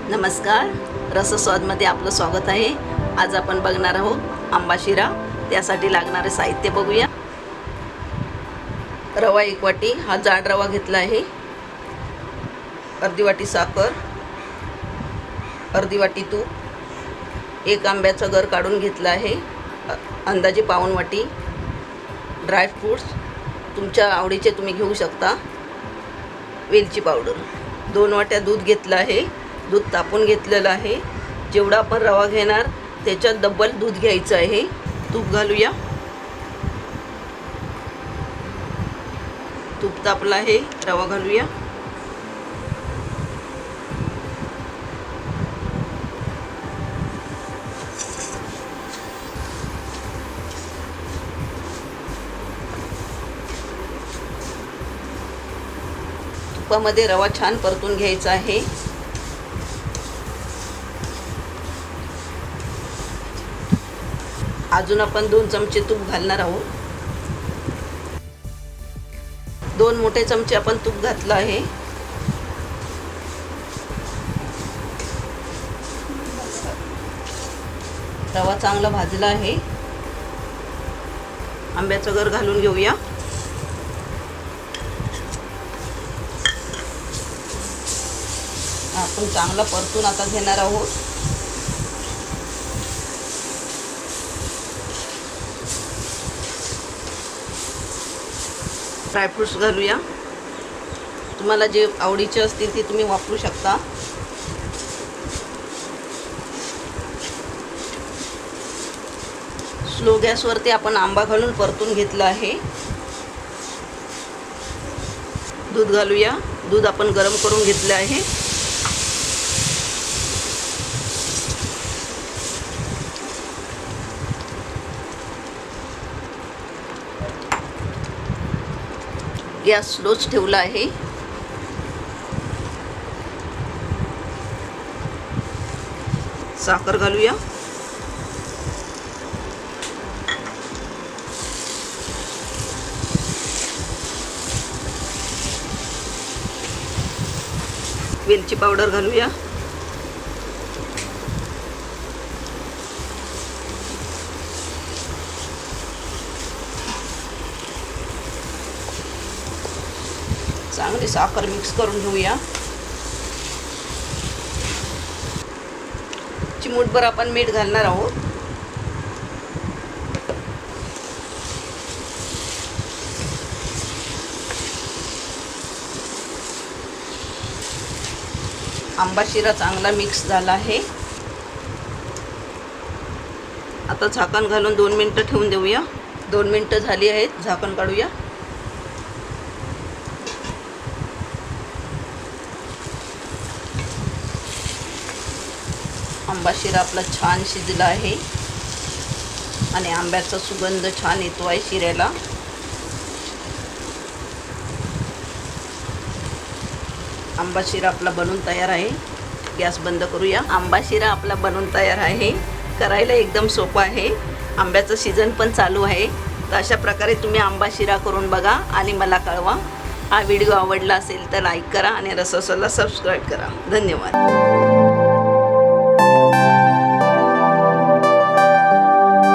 नमस्कार, रसस्वादमध्ये आपलं स्वागत आहे। आज आपण बघणार आहोत आंबा शिरा। त्यासाठी लागणारे साहित्य बघूया। रवा 1 वाटी, हा जाड रवा घेतला आहे। अर्धी वाटी साखर, अर्धी वाटी तूप, 1 आंब्याचा गर काढून घेतला आहे, अंदाजे पाऊण वाटी। ड्राय फ्रूट्स तुमच्या आवडीचे तुम्ही घेऊ शकता। वेलची पावडर, 2 वाट्या दूध घेतलं आहे। दूध तापून घेतलेलं आहे। जेवढा आपण रवा घेणार त्याच्यात डबल दूध घ्यायचं आहे। तूप घालूया। तूप तापलं आहे, रवा घालूया। तुपामध्ये रवा छान परतून घ्यायचा आहे। अजून आपण 2 चमचे तूप घालणार आहोत। 2 मोठे चमचे आपण तूप घातलं आहे। रवा चांगला भाजला आहे। आंब्याचा गर घालून घेऊया। आपण चांगला परतून आता घेणार आहोत। ड्रायफ्रूट्स घालूया। तुम्हाला जे आवडीचे असतील ते तुम्ही वापरू शकता। स्लो गॅसवरती आपण आंबा घालून परतून घेतला आहे। दूध घालूया। दूध आपण गरम करून घेतले आहे। गॅस स्लोच ठेवला आहे। साखर घालूया। वेलची पावडर घालूया। चांगली साखर मिक्स करून घेऊया। चिमूटभर आपण मीठ घालणार आहोत। आंबा शिरा चांगला मिक्स झाला आहे। आता झाकण घालून 2 मिनिटं ठेवून देऊया। 2 मिनिटं झाली आहेत, झाकण काढूया। आंबा शिरा आपला छान शिजला आहे आणि आंब्याचा सुगंध छान येतो आहे शिऱ्याला। आंबा शिरा आपला बनून तयार आहे। गॅस बंद करूया। आंबा शिरा आपला बनून तयार आहे। करायला एकदम सोपा आहे। आंब्याचं सीजन पण चालू आहे, तर अशा प्रकारे तुम्ही आंबा शिरा करून बघा आणि मला कळवा। हा व्हिडिओ आवडला असेल तर लाईक करा आणि रसस्वादला सबस्क्राईब करा। धन्यवाद।